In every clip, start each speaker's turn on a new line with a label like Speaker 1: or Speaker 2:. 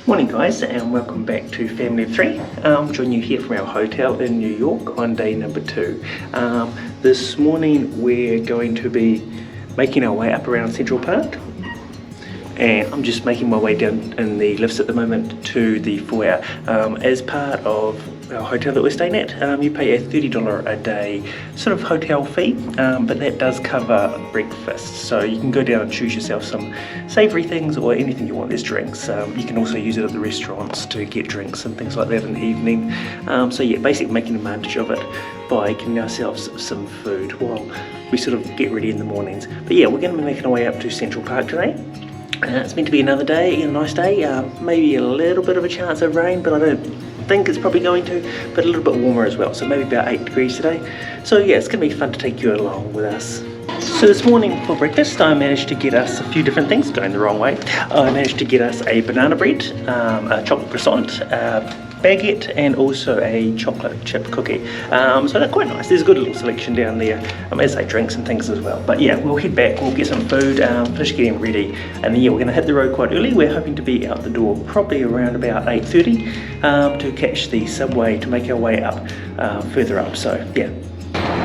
Speaker 1: Morning guys, and welcome back to Family of 3. Joining you here from our hotel in New York on day number 2. This morning we're going to be making our way up around Central Park, and I'm just making my way down in the lifts at the moment to the foyer. As part of our hotel that we're staying at, you pay a $30 a day sort of hotel fee, but that does cover breakfast, so you can go down and choose yourself some savoury things or anything you want. There's drinks. You can also use it at the restaurants to get drinks and things like that in the evening. So yeah, basically making advantage of it by getting ourselves some food while we sort of get ready in the mornings. But yeah, we're going to be making our way up to Central Park today. It's meant to be another day, a nice day, maybe a little bit of a chance of rain, but I don't think it's probably going to, but a little bit warmer as well, so maybe about 8 degrees today. So yeah, it's going to be fun to take you along with us. So this morning for breakfast I managed to get us a few different things going the wrong way. I managed to get us a banana bread, a chocolate croissant, baguette, and also a chocolate chip cookie. So they're quite nice. There's a good little selection down there, as they drinks and things as well. But yeah, we'll head back, we'll get some food, finish getting ready, and then yeah, we're going to hit the road quite early. We're hoping to be out the door probably around about 8:30 to catch the subway to make our way up further up. So yeah.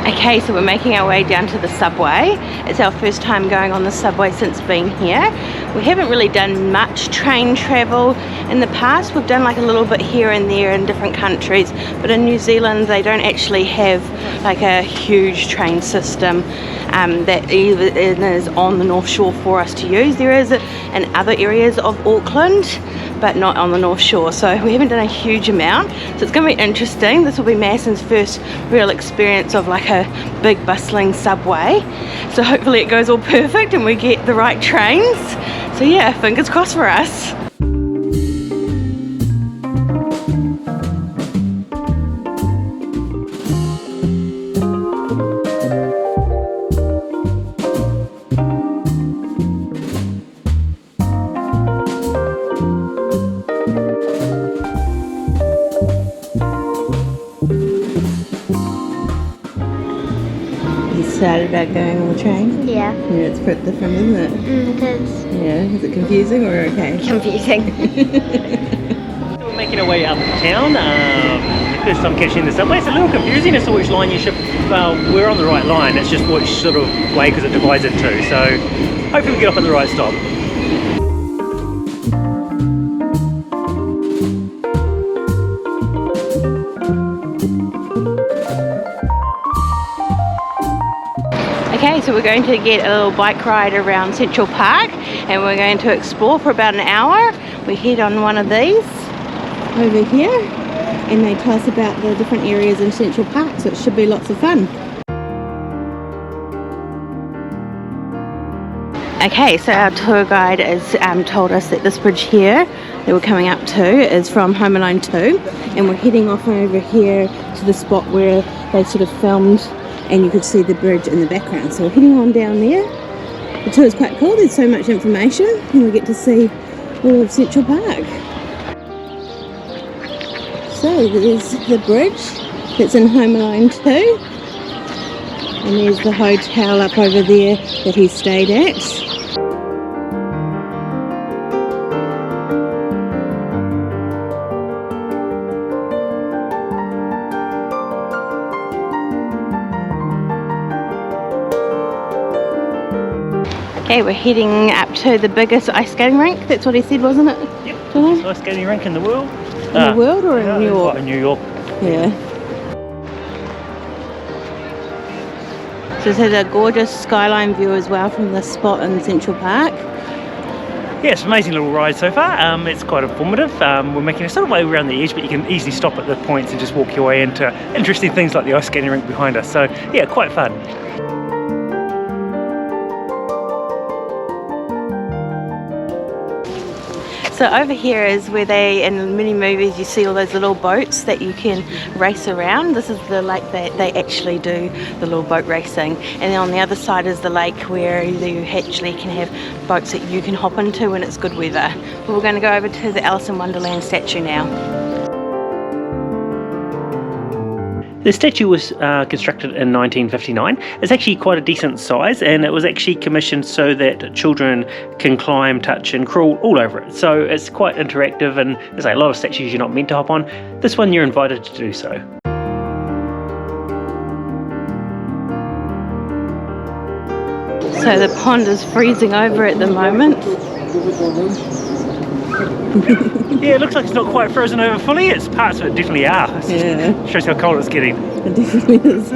Speaker 2: Okay, so we're making our way down to the subway. It's our first time going on the subway since being here. We haven't really done much train travel in the past. We've done like a little bit here and there in different countries, but in New Zealand they don't actually have like a huge train system that is on the North Shore for us to use. There is in other areas of Auckland, but not on the North Shore, so we haven't done a huge amount. So it's going to be interesting. This will be Madison's first real experience of like a big bustling subway, so hopefully it goes all perfect and we get the right trains. So yeah, fingers crossed for us. Excited about going on the train?
Speaker 3: Yeah.
Speaker 2: Yeah, it's pretty different, isn't it?
Speaker 3: It is.
Speaker 2: Yeah, is it confusing or okay?
Speaker 3: Confusing.
Speaker 1: We're making our way up town. First time catching the subway. It's a little confusing as to which line you should. Well, we're on the right line. It's just which sort of way, because it divides in two. So hopefully we get off at the right stop.
Speaker 2: Okay, so we're going to get a little bike ride around Central Park, and we're going to explore for about an hour. We head on one of these over here, and they tell us about the different areas in Central Park, so it should be lots of fun. Okay, so our tour guide has told us that this bridge here that we're coming up to is from Home Alone 2, and we're heading off over here to the spot where they sort of filmed, and you could see the bridge in the background. So we're heading on down there. The tour is quite cool. There's so much information, and we get to see all of Central Park. So there's the bridge that's in Home Alone 2, and there's the hotel up over there that he stayed at. Okay, we're heading up to the biggest ice skating rink. That's what he said, wasn't it?
Speaker 1: Yep, biggest ice skating rink in the world.
Speaker 2: In the world or in New York?
Speaker 1: In New York.
Speaker 2: Yeah. So this has a gorgeous skyline view as well from this spot in Central Park.
Speaker 1: Yeah, it's an amazing little ride so far. It's quite informative. We're making a sort of way around the edge, but you can easily stop at the points and just walk your way into interesting things like the ice skating rink behind us. So yeah, quite fun.
Speaker 2: So over here is where they, in many movies, you see all those little boats that you can race around. This is the lake that they actually do the little boat racing. And then on the other side is the lake where you actually can have boats that you can hop into when it's good weather. But we're going to go over to the Alice in Wonderland statue now.
Speaker 1: The statue was constructed in 1959. It's actually quite a decent size, and it was actually commissioned so that children can climb, touch and crawl all over it. So it's quite interactive, and there's a lot of statues you're not meant to hop on. This one you're invited to do so.
Speaker 2: So the pond is freezing over at the moment.
Speaker 1: Yeah, it looks like it's not quite frozen over fully. It's parts of it definitely are.
Speaker 2: Yeah.
Speaker 1: Shows how cold it's getting.
Speaker 2: It definitely is.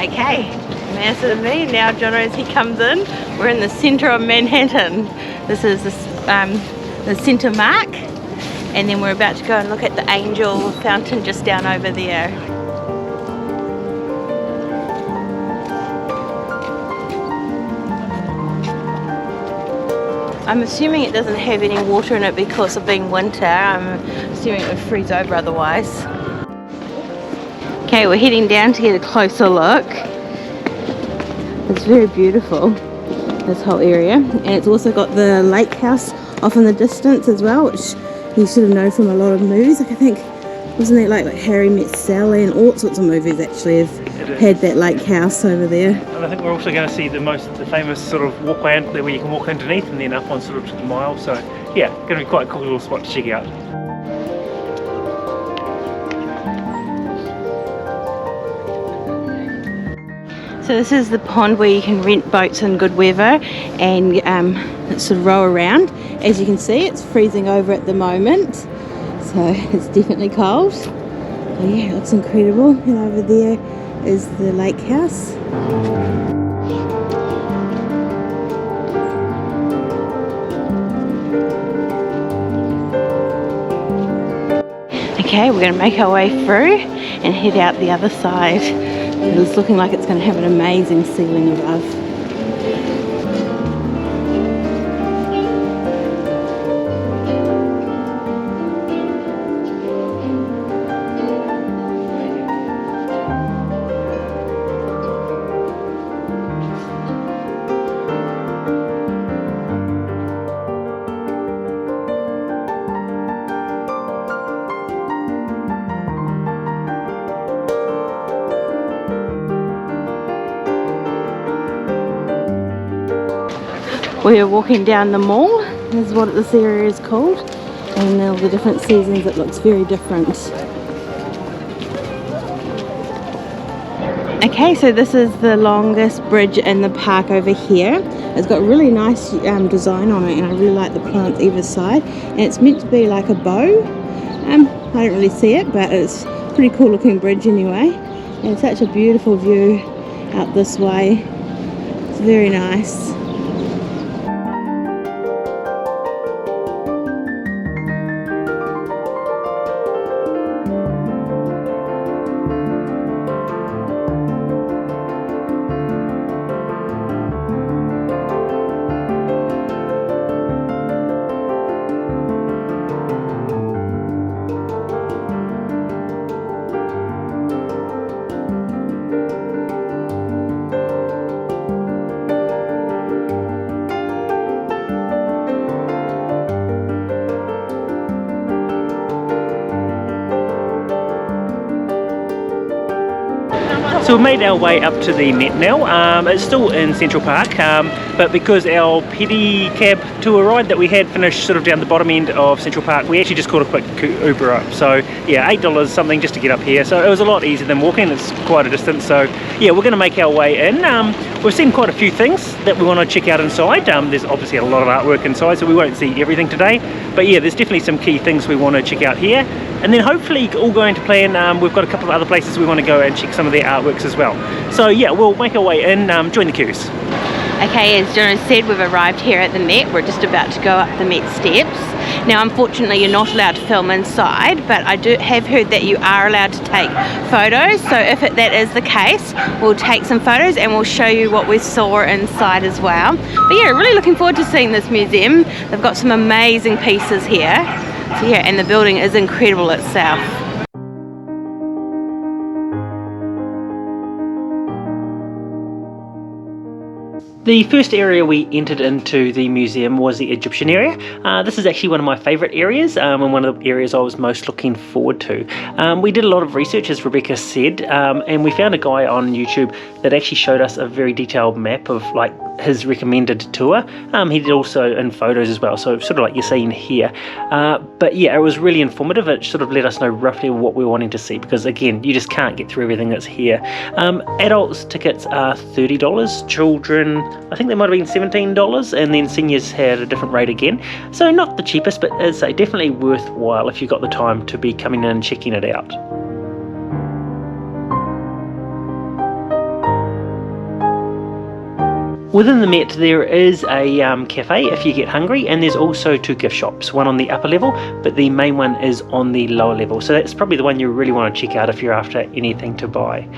Speaker 2: Okay, Madison and me, now Jono as he comes in. We're in the centre of Manhattan. This is the centre mark, and then we're about to go and look at the Angel Fountain just down over there. I'm assuming it doesn't have any water in it because of being winter. I'm assuming it would freeze over otherwise. Okay, we're heading down to get a closer look. It's very beautiful, this whole area. And it's also got the lake house off in the distance as well, which you should have known from a lot of movies. Like I think, wasn't it like Harry Met Sally, and all sorts of movies actually have had that lake house over there.
Speaker 1: And I think we're also going to see the famous sort of walkway where you can walk underneath and then up on sort of to the mile. So yeah, going to be quite a cool little spot to check out.
Speaker 2: So this is the pond where you can rent boats in good weather and sort of row around. As you can see, it's freezing over at the moment, so it's definitely cold. But yeah, it looks incredible. And over there is the lake house. Okay, we're going to make our way through and head out the other side. It's looking like it's going to have an amazing ceiling above. We are walking down the mall, this is what this area is called, and all the different seasons it looks very different. Okay, so this is the longest bridge in the park over here. It's got really nice design on it, and I really like the plants either side, and it's meant to be like a bow. I don't really see it, but it's a pretty cool looking bridge anyway, and it's such a beautiful view out this way. It's very nice.
Speaker 1: So we've made our way up to the Met now. It's still in Central Park, but because our pedicab tour ride that we had finished sort of down the bottom end of Central Park, we actually just called a quick Uber up. So yeah, $8 something just to get up here. So it was a lot easier than walking. It's quite a distance. So yeah, we're going to make our way in. We've seen quite a few things that we want to check out inside. There's obviously a lot of artwork inside, so we won't see everything today. But yeah, there's definitely some key things we want to check out here. And then hopefully, all going to plan, we've got a couple of other places we want to go and check some of their artworks as well. So yeah, we'll make our way in, join the Kiwis.
Speaker 2: Okay, as Jono said, we've arrived here at the Met. We're just about to go up the Met steps. Now, unfortunately, you're not allowed to film inside, but I have heard that you are allowed to take photos. So if that is the case, we'll take some photos and we'll show you what we saw inside as well. But yeah, really looking forward to seeing this museum. They've got some amazing pieces here. So yeah, and the building is incredible itself.
Speaker 1: The first area we entered into the museum was the Egyptian area. This is actually one of my favourite areas and one of the areas I was most looking forward to. We did a lot of research, as Rebekah said, and we found a guy on YouTube that actually showed us a very detailed map of like his recommended tour. He did also in photos as well, so sort of like you're seeing here. But yeah, it was really informative. It sort of let us know roughly what we were wanting to see, because again, you just can't get through everything that's here. Adults tickets are $30, children, I think they might have been $17, and then seniors had a different rate again. So not the cheapest, but as I say, definitely worthwhile if you've got the time to be coming in and checking it out. Within the Met there is a cafe if you get hungry, and there's also 2 gift shops, one on the upper level, but the main one is on the lower level. So that's probably the one you really want to check out if you're after anything to buy.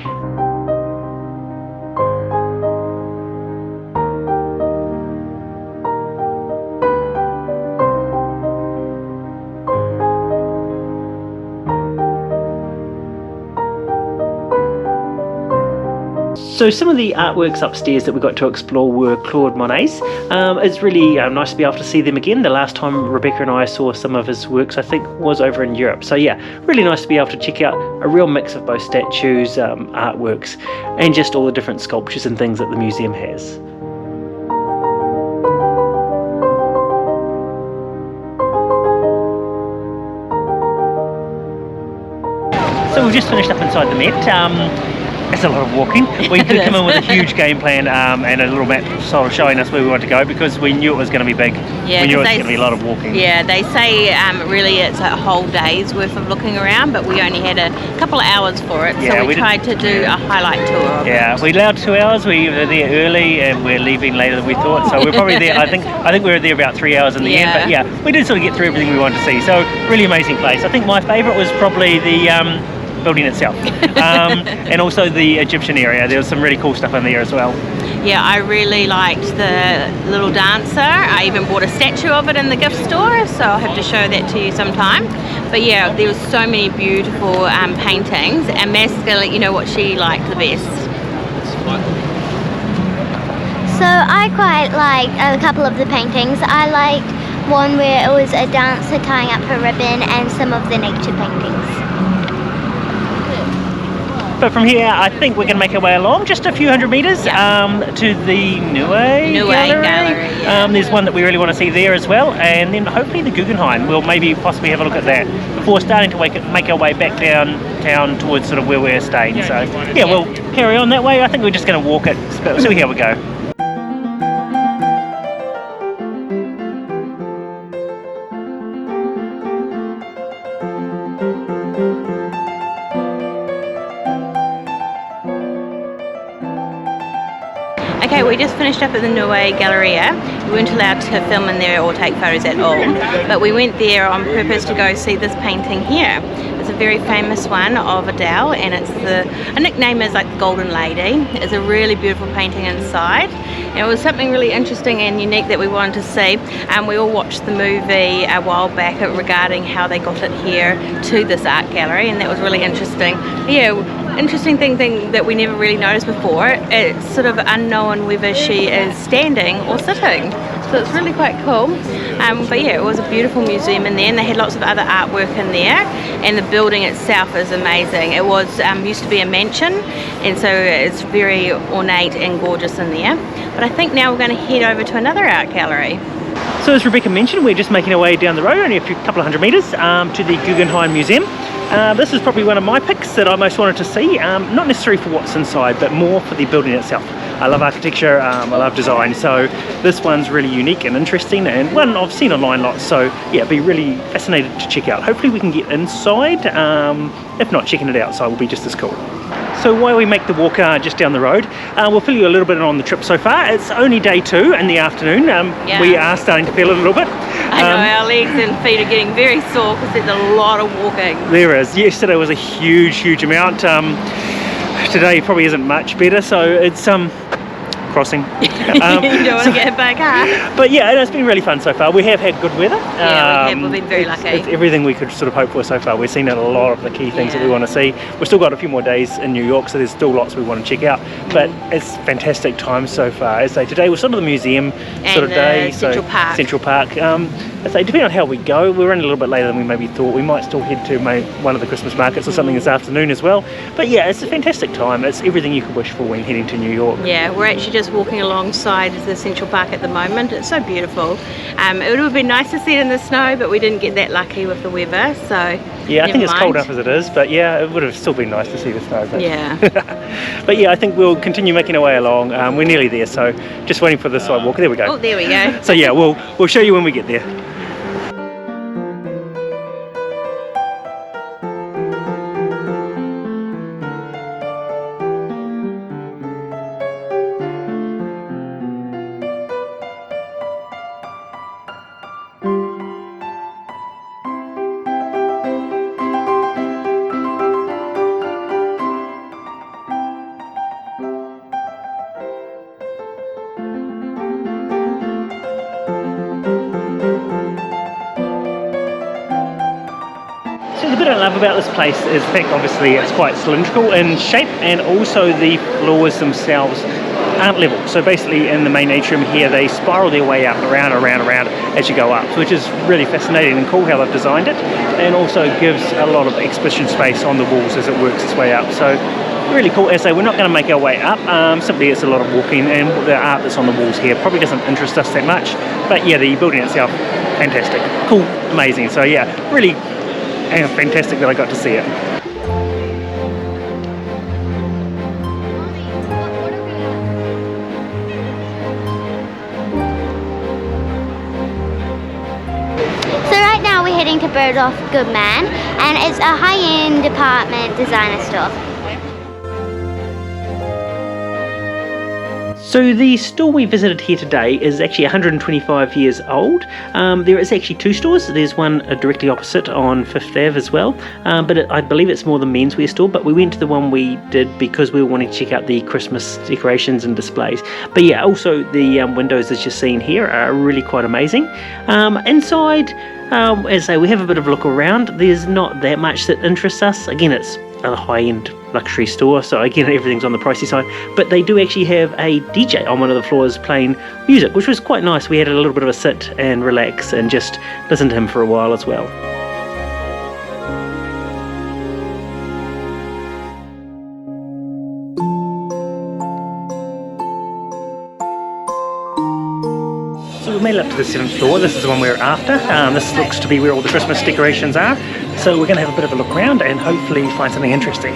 Speaker 1: So some of the artworks upstairs that we got to explore were Claude Monet's. It's really nice to be able to see them again. The last time Rebekah and I saw some of his works, I think, was over in Europe. So yeah, really nice to be able to check out a real mix of both statues, artworks, and just all the different sculptures and things that the museum has. So we've just finished up inside the Met. It's a lot of walking. We did come in with a huge game plan and a little map sort of showing us where we want to go, because we knew it was going to be big.
Speaker 2: Yeah,
Speaker 1: we knew it was going to be a lot of walking.
Speaker 2: Yeah, they say really it's a whole day's worth of looking around, but we only had a couple of hours for it, so we tried to do a highlight tour of it.
Speaker 1: We allowed 2 hours. We were there early and we're leaving later than we thought, so we're probably there, I think we were there about 3 hours in the end, but yeah, we did sort of get through everything we wanted to see, so really amazing place. I think my favourite was probably the building itself, and also the Egyptian area. There was some really cool stuff in there as well.
Speaker 2: Yeah, I really liked the little dancer. I even bought a statue of it in the gift store, so I'll have to show that to you sometime. But yeah, there was so many beautiful paintings, and Matt's gonna let you know what she liked the best.
Speaker 3: So I quite liked a couple of the paintings. I liked one where it was a dancer tying up her ribbon, and some of the nature paintings.
Speaker 1: But from here, I think we're going to make our way along just a few hundred metres to the Niue Gallery.
Speaker 2: Yeah.
Speaker 1: There's one that we really want to see there as well, and then hopefully the Guggenheim. We'll maybe possibly have a look at that before starting to make our way back downtown towards sort of where we're staying. So yeah, we'll carry on that way. I think we're just going to walk it, so see how we go.
Speaker 2: Okay, we just finished up at the Niue Galleria. We weren't allowed to film in there or take photos at all, but we went there on purpose to go see this painting here. It's a very famous one of Adele, and it's a nickname is like the Golden Lady. It's a really beautiful painting inside. And it was something really interesting and unique that we wanted to see. We all watched the movie a while back regarding how they got it here to this art gallery, and that was really interesting. Yeah, interesting thing that we never really noticed before. It's sort of unknown whether she is standing or sitting, so it's really quite cool. But yeah, it was a beautiful museum in there, and they had lots of other artwork in there, and the building itself is amazing. It was used to be a mansion, and so it's very ornate and gorgeous in there. But I think now we're going to head over to another art gallery.
Speaker 1: So as Rebekah mentioned, we're just making our way down the road, only a couple of hundred metres, to the Guggenheim Museum. This is probably one of my picks that I most wanted to see, not necessarily for what's inside, but more for the building itself. I love architecture, I love design, so this one's really unique and interesting, and one I've seen online lots, so yeah, be really fascinated to check out. Hopefully we can get inside, if not, checking it outside will be just as cool. So while we make the walk just down the road, we'll fill you a little bit on the trip so far. It's only day 2 in the afternoon. We are starting to feel a little bit.
Speaker 2: I know, our legs and feet are getting very sore because there's a lot of walking.
Speaker 1: There is. Yesterday was a huge amount. Today probably isn't much better, so it's crossing.
Speaker 2: You don't want to get hit by a car.
Speaker 1: But yeah, it's been really fun so far. We have had good weather.
Speaker 2: Yeah, we have. We've been very lucky.
Speaker 1: It's everything we could sort of hope for so far. We've seen a lot of the key things that we want to see. We've still got a few more days in New York, so there's still lots we want to check out. But it's fantastic time so far. As I say, today was sort of the museum sort of day.
Speaker 2: Central Park.
Speaker 1: Central Park. As I say, depending on how we go, we're running a little bit later than we maybe thought. We might still head to one of the Christmas markets or something this afternoon as well. But yeah, it's a fantastic time. It's everything you could wish for when heading to New York.
Speaker 2: Yeah, we're actually just walking alongside the Central Park at the moment. It's so beautiful. It would have been nice to see it in the snow, but we didn't get that lucky with the weather, so
Speaker 1: yeah, I think it's
Speaker 2: mind.
Speaker 1: cold enough as it is, but yeah, it would have still been nice to see the snow. But
Speaker 2: yeah.
Speaker 1: But yeah, I think we'll continue making our way along. We're nearly there, so just waiting for the sidewalk. There we go.
Speaker 2: Oh, there we go.
Speaker 1: So yeah, we'll show you when we get there. So the bit I love about this place is the fact obviously it's quite cylindrical in shape, and also the floors themselves aren't level. So basically in the main atrium here they spiral their way up around as you go up, which is really fascinating and cool how they've designed it, and also gives a lot of exhibition space on the walls as it works its way up. So really cool. As I say, we're not going to make our way up, simply it's a lot of walking, and the art that's on the walls here probably doesn't interest us that much, but yeah, the building itself, fantastic, cool, amazing. So yeah, really fantastic that I got to see it.
Speaker 3: So right now we're heading to Bergdorf Goodman, and it's a high-end department designer store.
Speaker 1: So the store we visited here today is actually 125 years old. There is actually two stores. There's one directly opposite on 5th Ave as well, but I believe it's more the menswear store, but we went to the one we did because we were wanting to check out the Christmas decorations and displays. But yeah, also the windows as you're seeing here are really quite amazing. Inside, as I say, we have a bit of a look around. There's not that much that interests us. Again, it's a high-end luxury store, so again everything's on the pricey side, but they do actually have a DJ on one of the floors playing music, which was quite nice. We had a little bit of a sit and relax and just listen to him for a while as well. So we made it up to the 7th floor. This is the one we're after. This looks to be where all the Christmas decorations are. So we're going to have a bit of a look around and hopefully find something interesting.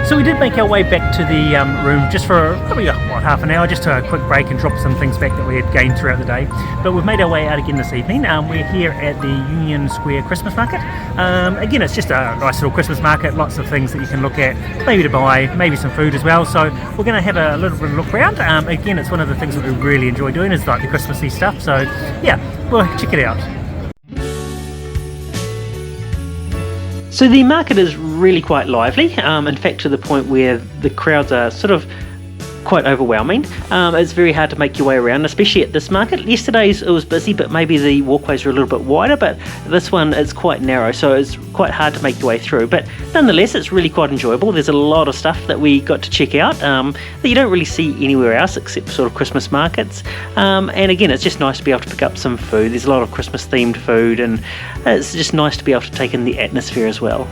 Speaker 1: So we did make our way back to the room just for probably half an hour, just to a quick break and drop some things back that we had gained throughout the day. But we've made our way out again this evening. We're here at the Union Square Christmas Market. Again, it's just a nice little Christmas market, lots of things that you can look at, maybe to buy, maybe some food as well. So we're going to have a little bit of a look around. Again, it's one of the things that we really enjoy doing is like the Christmassy stuff. So yeah, we'll check it out. So the market is really quite lively, in fact to the point where the crowds are sort of quite overwhelming. It's very hard to make your way around, especially at this market. Yesterday's it was busy, but maybe the walkways were a little bit wider, but this one is quite narrow, so it's quite hard to make your way through. But nonetheless, it's really quite enjoyable. There's a lot of stuff that we got to check out that you don't really see anywhere else except sort of Christmas markets. And again, it's just nice to be able to pick up some food. There's a lot of Christmas themed food, and it's just nice to be able to take in the atmosphere as well.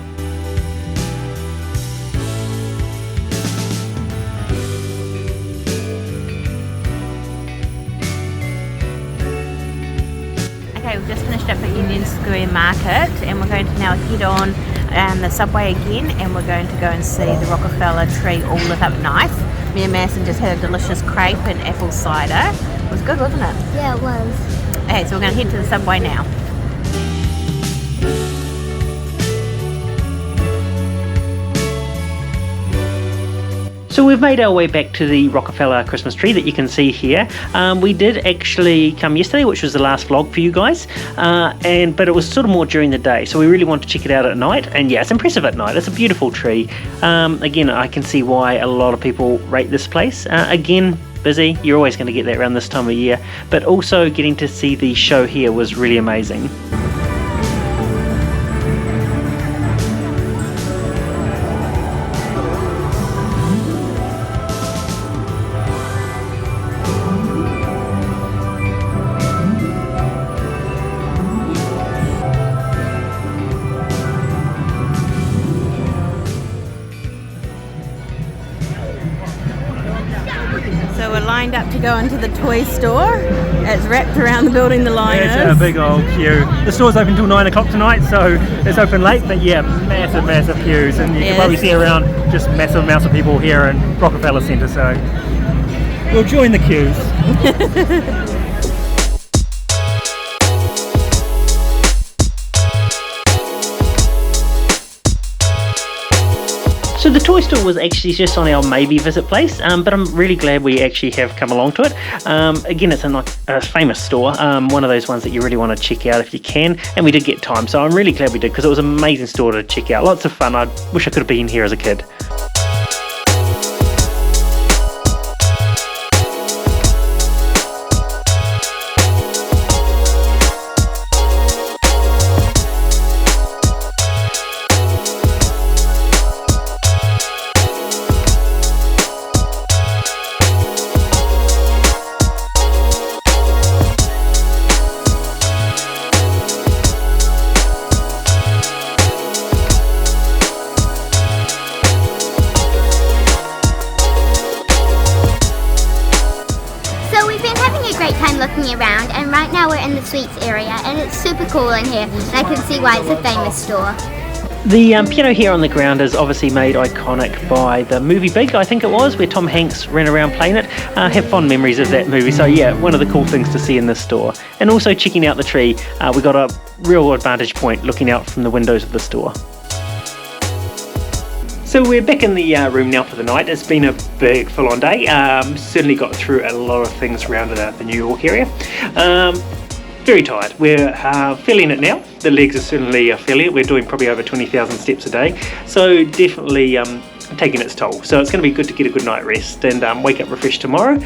Speaker 2: Okay, we've just finished up at Union Square Market and we're going to now head on the subway again, and we're going to go and see the Rockefeller tree all lit up nice. Me and Madison just had a delicious crepe and apple cider. It was good, wasn't it?
Speaker 3: Yeah, it was.
Speaker 2: Okay, so we're going to head to the subway now.
Speaker 1: So we've made our way back to the Rockefeller Christmas tree that you can see here. We did actually come yesterday, which was the last vlog for you guys, but it was sort of more during the day, so we really wanted to check it out at night, and yeah, it's impressive at night. It's a beautiful tree. Again, I can see why a lot of people rate this place. Again, busy, you're always going to get that around this time of year, but also getting to see the show here was really amazing.
Speaker 2: So we're lined up to go into the toy store. It's wrapped around the building, the line is.
Speaker 1: It's a big old queue. The store's open till 9 o'clock tonight, so it's open late, but yeah, massive queues, and you can probably see around just massive amounts of people here in Rockefeller Centre, so we'll join the queues. So the toy store was actually just on our maybe visit place, but I'm really glad we actually have come along to it. Again, it's a famous store, one of those ones that you really want to check out if you can, and we did get time, so I'm really glad we did, because it was an amazing store to check out. Lots of fun. I wish I could have been here as a kid.
Speaker 3: Great time looking around, and right now we're in the sweets area, and it's super cool in here, and I can see why it's a famous store.
Speaker 1: The piano here on the ground is obviously made iconic by the movie Big, I think it was, where Tom Hanks ran around playing it. Have fond memories of that movie, so yeah, one of the cool things to see in this store. And also checking out the tree, we got a real advantage point looking out from the windows of the store. So we're back in the room now for the night. It's been a big full-on day. Certainly got through a lot of things around the New York area. Very tired. We're feeling it now. The legs are certainly feeling it. We're doing probably over 20,000 steps a day. So definitely taking its toll. So it's going to be good to get a good night rest and wake up refreshed tomorrow.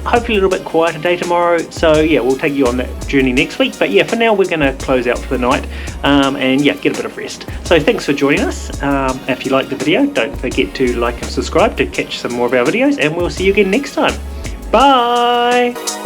Speaker 1: Hopefully a little bit quieter day tomorrow. So yeah, we'll take you on that journey next week. But yeah, for now we're going to close out for the night and yeah, get a bit of rest. So thanks for joining us. If you liked the video, don't forget to like and subscribe to catch some more of our videos, and we'll see you again next time. Bye!